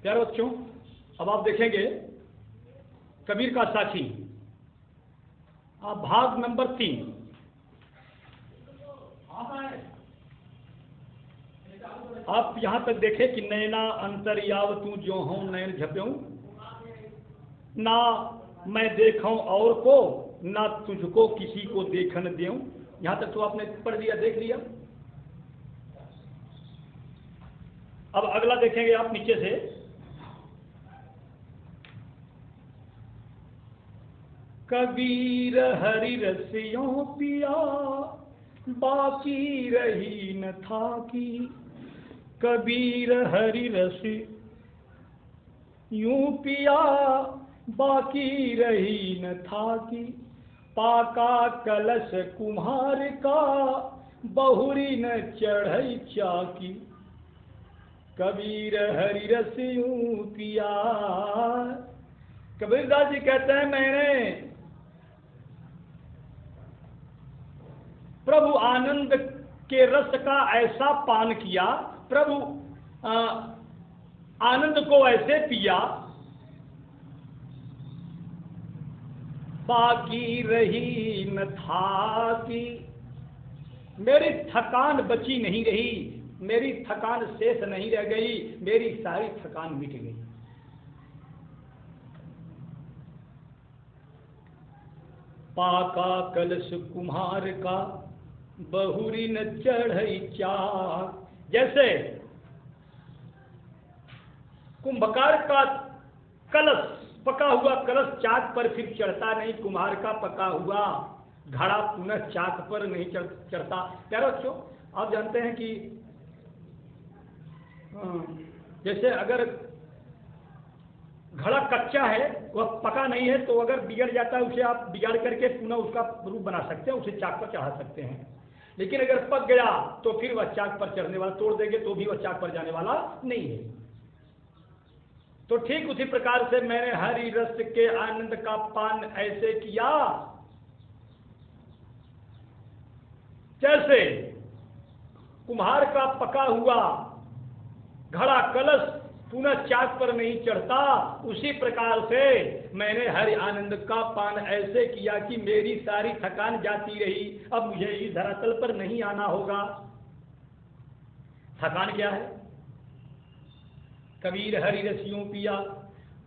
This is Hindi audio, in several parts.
प्यारे बच्चों, अब आप देखेंगे कबीर का साखी भाग नंबर 3। आप यहां तक देखें कि नैना अंतर्याव तू जो हूं नैन झप्यूं, ना मैं देखूं और को, ना तुझको किसी को देखन देऊं। यहां तक तो आपने पढ़ लिया, देख लिया। अब अगला देखेंगे आप नीचे से। कबीर हरि रसियों पिया बाकी रही न था की, कबीर हरि रस यूं पिया बाकी रही न था की, पाका कलश कुम्हार का बहुरी न चढ़ई चाकी, कबीर हरि रस यूं पिया। कबीरदास जी कहते हैं मैंने प्रभु आनंद के रस का ऐसा पान किया, प्रभु आनंद को ऐसे पिया, बाकी रही न था कि मेरी थकान बची नहीं रही, मेरी थकान शेष नहीं रह गई, मेरी सारी थकान मिट गई। पाका कलश कुम्हार का बहुरी न चढ़ई चाक। जैसे कुंभकार का कलश, पका हुआ कलश चाक पर फिर चढ़ता नहीं, कुम्हार का पका हुआ घड़ा पुनः चाक पर नहीं चढ़ता। प्यारे बच्चों, आप जानते हैं कि जैसे अगर घड़ा कच्चा है, वह पका नहीं है, तो अगर बिगड़ जाता है उसे आप बिगाड़ करके पुनः उसका रूप बना सकते हैं, उसे चाक पर चढ़ा सकते हैं। लेकिन अगर पक गया तो फिर वह चाक पर चढ़ने वाला, तोड़ देंगे तो भी वह चाक पर जाने वाला नहीं है। तो ठीक उसी प्रकार से मैंने हरि रस के आनंद का पान ऐसे किया जैसे कुम्हार का पका हुआ घड़ा कलश पुनः चाक पर नहीं चढ़ता, उसी प्रकार से मैंने हरि आनंद का पान ऐसे किया कि मेरी सारी थकान जाती रही। अब मुझे इस धरातल पर नहीं आना होगा। थकान क्या है? कबीर हरि रस यूं पिया।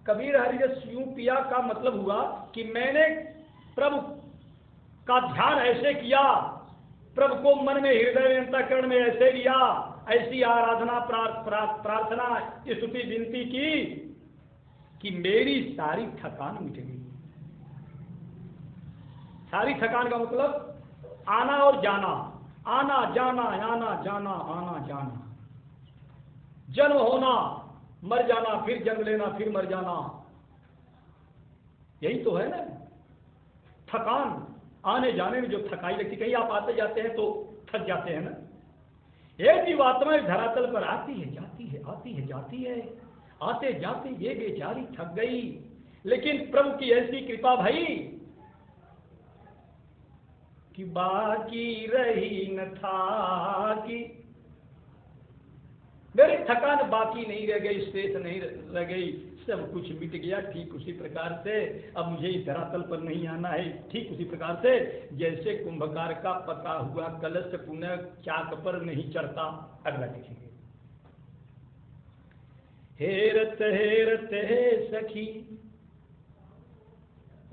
कबीर हरि रस यूं पिया का मतलब हुआ कि मैंने प्रभु का ध्यान ऐसे किया, प्रभु को मन में हृदय अंतःकरण में ऐसे लिया, ऐसी आराधना प्रार्थना स्तुति विनती की कि मेरी सारी थकान मिट गई। सारी थकान का मतलब आना और जाना, आना जाना, आना जाना, आना जाना, जन्म होना, मर जाना, फिर जन्म लेना, फिर मर जाना, यही तो है ना थकान। आने जाने में जो थकाई लगती, कहीं आप आते जाते हैं तो थक जाते हैं ना। एक जीवात्मा इस धरातल पर आती है जाती है, आती है जाती है, आते जाते ये बेचारी थक गई। लेकिन प्रभु की ऐसी कृपा भाई कि बाकी रही न था कि मेरी थकान बाकी नहीं रह गई, शेष नहीं रह गई, सब कुछ मिट गया। ठीक उसी प्रकार से अब मुझे इस धरातल पर नहीं आना है। ठीक उसी प्रकार से जैसे कुंभकार का पका हुआ कलश पुनः चाक पर नहीं चढ़ता। अगला देखेंगे। हेरत हेरत हे सखी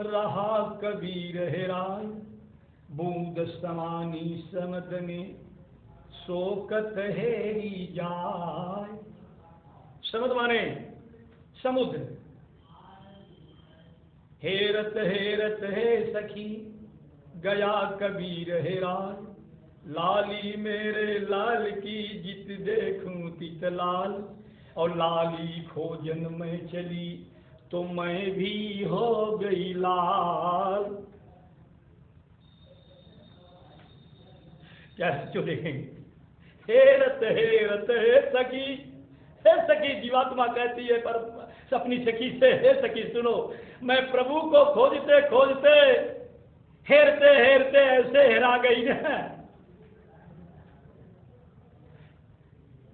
रहा कबीर हेराय, बूंद समानी समद में शोकत हेरी जाय। समद माने समुद्र। हेरत हेरत हे सखी गया कबीर हेराय, लाली मेरे लाल की जित देखूं तित लाल, और लाली खोजन में चली तो मैं भी हो गई लाल। क्या जो देखेंगे? हेरत हेरत हे सखी, हे सखी जीवात्मा कहती है पर अपनी सखी से, हे सखी सुनो, मैं प्रभु को खोजते खोजते हेरते हेरते ऐसे हेरा गई ना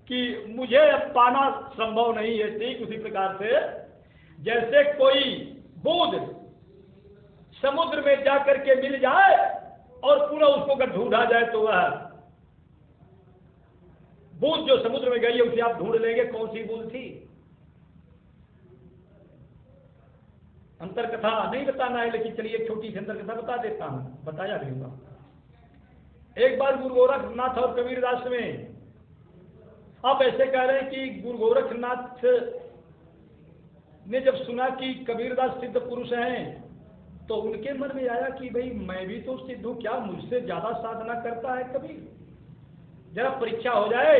कि मुझे अब पाना संभव नहीं है। ठीक उसी प्रकार से जैसे कोई बूंद समुद्र में जाकर के मिल जाए और पूरा उसको अगर ढूंढा जाए तो वह बूंद जो समुद्र में गई है उसे आप ढूंढ लेंगे कौन सी बूंद थी। अंतर कथा नहीं बताना है, लेकिन चलिए एक छोटी सी अंतर कथा बता देता हूं, बताया भी होगा। एक बार गुरु गोरखनाथ और कबीरदास में, आप ऐसे कह रहे हैं कि गुरु गोरखनाथ ने जब सुना कि कबीरदास सिद्ध पुरुष हैं तो उनके मन में आया कि भाई मैं भी तो सिद्ध हूं, क्या मुझसे ज्यादा साधना करता है कबीर, जरा परीक्षा हो जाए।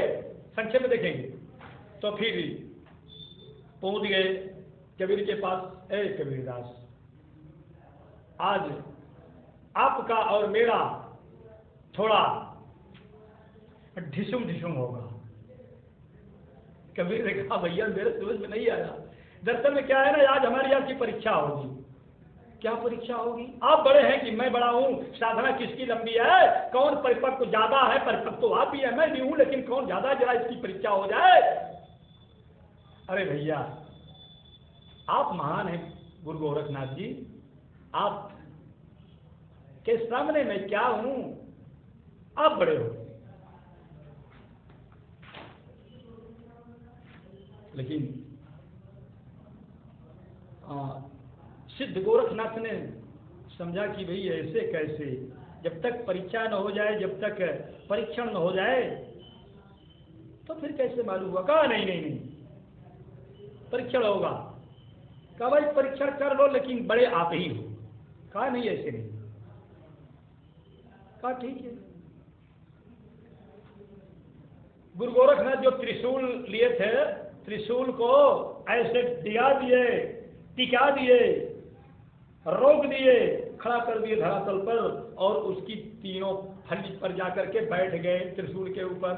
संक्षेप में देखेंगे तो फिर पहुंच गए कबीर के पास। ए कबीरदास, आज आपका और मेरा थोड़ा ढिसुम ढिसुम होगा। कबीर ने कहा भैया मेरे समझ में नहीं आया, दरअसल में क्या है ना, आज हमारी आपकी परीक्षा होगी। क्या परीक्षा होगी? आप बड़े हैं कि मैं बड़ा हूं, साधना किसकी लंबी है, कौन परिपक्व ज्यादा है, परिपक्व तो आप ही है मैं भी हूं, लेकिन कौन ज्यादा, जरा इसकी परीक्षा हो जाए। अरे भैया आप महान हैं गुरु गोरखनाथ जी, आप के सामने मैं क्या हूं, आप बड़े हो। लेकिन सिद्ध गोरखनाथ ने समझा कि भाई ऐसे कैसे, जब तक परीक्षा न हो जाए, जब तक परीक्षण न हो जाए तो फिर कैसे मालूम हुआ। कहा नहीं नहीं नहीं परीक्षण होगा। कहा भाई परीक्षण कर लो लेकिन बड़े आप ही हो। कहा नहीं ऐसे नहीं। कहा ठीक है। गुरु गोरखनाथ जो त्रिशूल लिए थे, त्रिशूल को ऐसे दिया दिए, टिका दिए, रोक दिए, खड़ा कर दिए धरातल पर, और उसकी तीनों फली पर जाकर के बैठ गए त्रिशूल के ऊपर।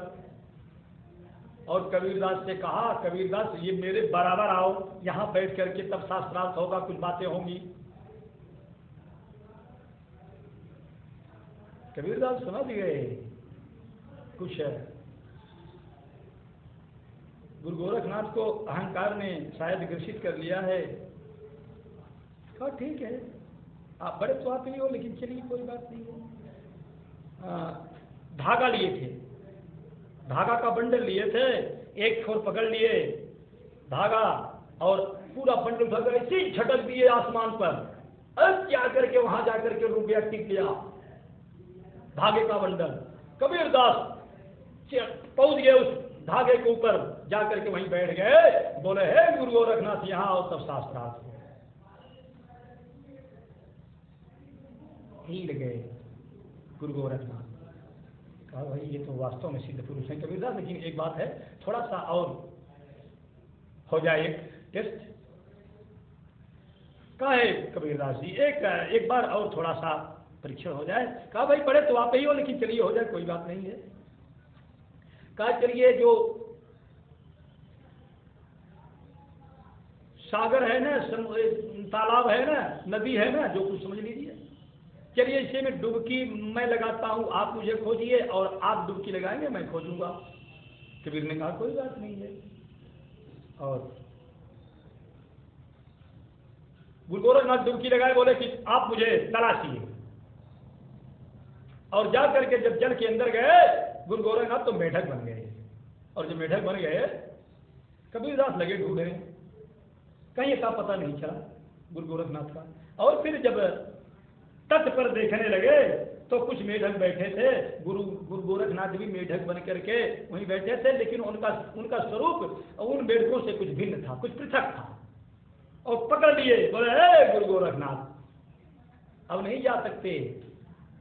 और कबीरदास से कहा, कबीरदास ये मेरे बराबर आओ, यहां बैठ करके तब शास्त्रार्थ होगा, कुछ बातें होंगी। कबीरदास समझ गए कुछ है, गुरु गोरखनाथ को अहंकार ने शायद ग्रसित कर लिया है। कहा ठीक है, आप बड़े तो आप ही हो, लेकिन चलिए कोई बात नहीं है। धागा लिए थे, धागा का बंडल लिए थे, एक छोर पकड़ लिए धागा और पूरा बंडल उठाकर ऐसे झटक दिए आसमान पर। अब क्या करके वहां जाकर के रुक गया, टिक गया धागे का बंडल। कबीरदास पहुंच गए उस धागे के ऊपर, जाकर के वहीं बैठ गए। बोले हे गुरु गोरखनाथ यहां आओ, तब शास्त्रार्थ हो। हिल गए गुरु गोरखनाथ। कहा भाई ये तो वास्तव में सिद्ध पुरुष है कबीरदास, लेकिन एक बात है, थोड़ा सा और हो जाए एक टेस्ट। कहा है कबीरदास जी एक बार और थोड़ा सा परीक्षण हो जाए। कहा भाई बड़े तो आप ही हो, लेकिन चलिए हो जाए, कोई बात नहीं है। कहा चलिए जो सागर है ना, तालाब है ना, नदी है ना, जो कुछ समझ लीजिए, चलिए इसे में डुबकी मैं लगाता हूं, आप मुझे खोजिए, और आप डुबकी लगाएंगे मैं खोजूंगा। कबीर ने कहा कोई बात नहीं है। और गुरु गोरखनाथ डुबकी लगाए, बोले कि आप मुझे तलाशिए। और जा करके जब जल के अंदर गए गुरु गोरखनाथ तो मेढक बन गए। और जब मेढक बन गए कबीरदास लगे ढूंढने, कहीं का पता नहीं चला गुरु गोरखनाथ का। और फिर जब तट पर देखने लगे तो कुछ मेढक बैठे थे, गुरु गोरखनाथ भी मेढक बन करके वहीं बैठे थे, लेकिन उनका स्वरूप उन मेढकों से कुछ भिन्न था, कुछ पृथक था। और पकड़ लिए, बोले हे गुरु गोरखनाथ अब नहीं जा सकते,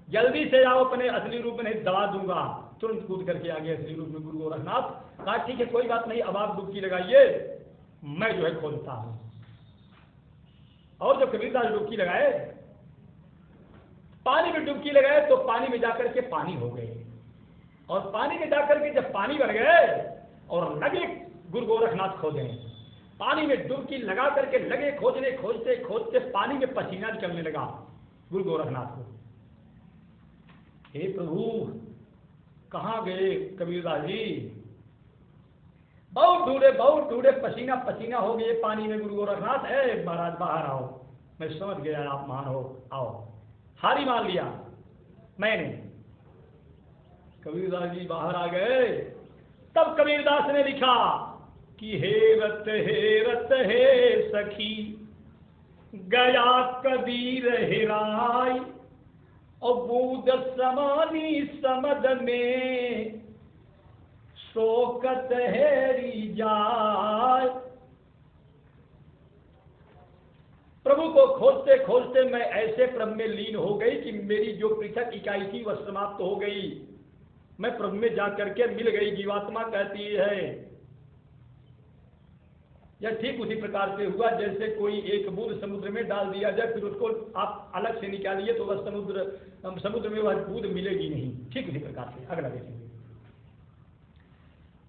जल्दी से आओ, अपने असली रूप में नहीं दबा दूंगा। तुरंत कूद करके आ गए असली रूप में गुरु गोरखनाथ। कहा ठीक है कोई बात नहीं, अब आप डुबकी लगाइए, मैं जो है खोजता हूं। और जब कबीरदास डुबकी लगाए, पानी में डुबकी लगाए, तो पानी में जाकर के पानी हो गए। और पानी में जाकर के जब पानी बन गए और लगे गुरु गोरखनाथ खोजे, पानी में डुबकी लगा करके लगे खोजने, खोजते खोजते पानी में पसीना निकलने लगा गुरु गोरखनाथ को। हे प्रभु कहाँ गए कबीरदास जी? बहुत ढूंढे, पसीना पसीना हो गए पानी में। गुरु गोरखनाथ है महाराज बाहर आओ, मैं समझ गया आप महान हो, आओ। हारी मान लिया मैंने। कबीरदास जी बाहर आ गए। तब कबीरदास ने लिखा कि हेरत हे सखी गया कबीर हेराई, और बूद समानी समद में शोकत हेरी जाय। प्रभु को खोजते खोजते मैं ऐसे प्रभु में लीन हो गई कि मेरी जो पृथक इकाई थी वह समाप्त हो गई। मैं प्रभु में जाकर के मिल गई। जीवात्मा कहती है यह ठीक उसी प्रकार से हुआ जैसे कोई एक बूंद समुद्र में डाल दिया जाए, फिर उसको आप अलग से निकालिए तो वह समुद्र में वह बूंद मिलेगी नहीं। ठीक उसी प्रकार से। अगला देखेंगे।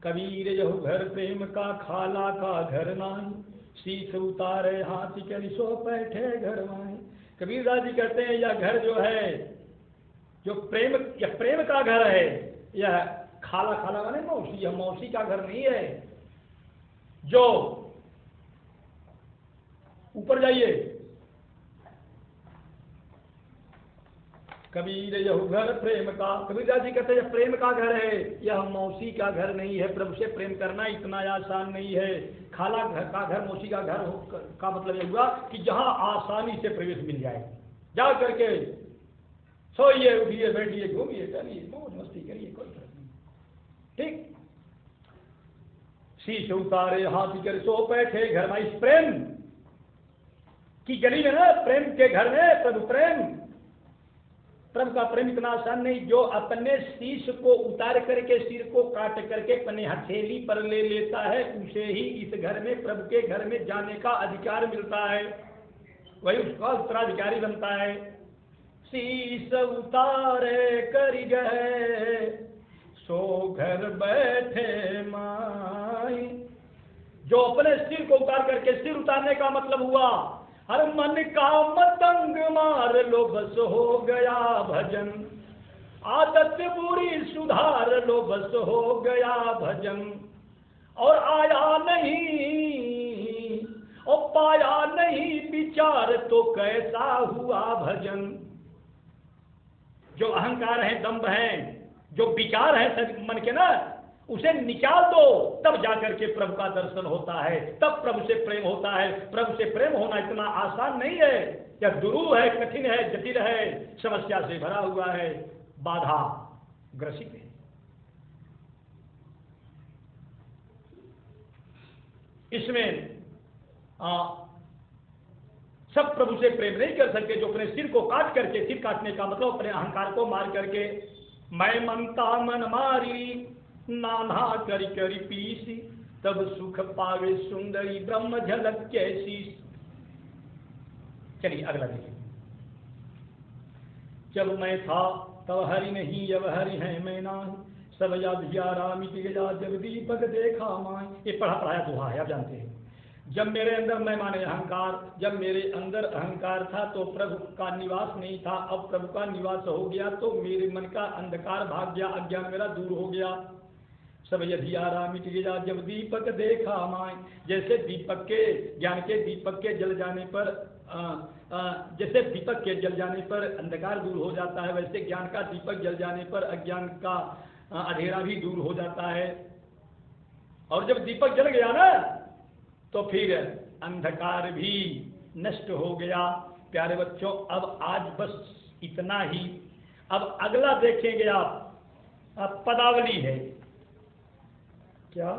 कबीर यहु घर प्रेम का खाला का घर नाई, शीश उतारे हाथी के सो बैठे घर माए। कबीरदास जी कहते हैं यह घर जो है, जो प्रेम का घर है, यह खाला खाला माने मौसी, यह मौसी का घर नहीं है। जो ऊपर जाइए, कबीर यहु घर प्रेम का। कबीरदास जी कहते हैं प्रेम का घर है, यह मौसी का घर नहीं है। प्रभु से प्रेम करना इतना आसान नहीं है। खाला घर का घर, मौसी का घर का मतलब यह हुआ कि जहां आसानी से प्रवेश मिल जाए। जा करके सोइए, उठिए, बैठिए, घूमिए, चलिए, मौज मस्ती करिए, कोई फर्क नहीं। ठीक। शीश उतारे हाथी कर सो बैठे घर में। इस प्रेम की गली में ना, प्रेम के घर में प्रभु प्रभु का प्रेम इतना आसान नहीं। जो अपने शीश को उतार करके, सिर को काट करके अपने हथेली पर ले लेता है, उसे ही इस घर में, प्रभु के घर में जाने का अधिकार मिलता है। वही उसका उत्तराधिकारी बनता है। शीश उतारे कर गए सो घर बैठे माई। जो अपने सिर को उतार करके, सिर उतारने का मतलब हुआ हर मन का मतंग मार लो बस हो गया भजन, आदत बुरी सुधार लो बस हो गया भजन। और आया नहीं और पाया नहीं विचार तो कैसा हुआ भजन। जो अहंकार है, दंभ है, जो विचार है मन के ना, उसे निकाल दो, तब जाकर के प्रभु का दर्शन होता है, तब प्रभु से प्रेम होता है। प्रभु से प्रेम होना इतना आसान नहीं है। यह दुरूह है, कठिन है, जटिल है, समस्या से भरा हुआ है, बाधा ग्रसित है। इसमें सब प्रभु से प्रेम नहीं कर सकते। जो अपने सिर को काट करके, सिर काटने का मतलब अपने अहंकार को मार करके, मैं मनता मन मारी नाना करी करी पीसी, तब सुख पावे सुंदरी ब्रह्म झलक कैसी। चलिए अगला देखिए। जब मैं था तब हरि नहीं, अब हरि है मैं नाही, सब याद यारा मिट गया जब दीपक देखा माय। ये पढ़ा पढ़ाया दोहा है, आप जानते हैं। जब मेरे अंदर मैं माने अहंकार, जब मेरे अंदर अहंकार था तो प्रभु का निवास नहीं था। अब प्रभु का निवास हो गया तो मेरे मन का अंधकार भाग गया, अज्ञान मेरा दूर हो गया। सब यधियारा मिट गया जब दीपक देखा माय। जैसे दीपक के, ज्ञान के दीपक के जल जाने पर, जैसे दीपक के जल जाने पर अंधकार दूर हो जाता है, वैसे ज्ञान का दीपक जल जाने पर अज्ञान का अंधेरा भी दूर हो जाता है। और जब दीपक जल गया ना तो फिर अंधकार भी नष्ट हो गया। प्यारे बच्चों, अब आज बस इतना ही। अब अगला देखेंगे आप, पदावली है। क्या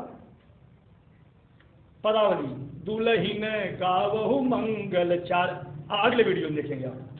पदावली? दुल्ही ने गावहु मंगल चार। अगले वीडियो में देखेंगे आप।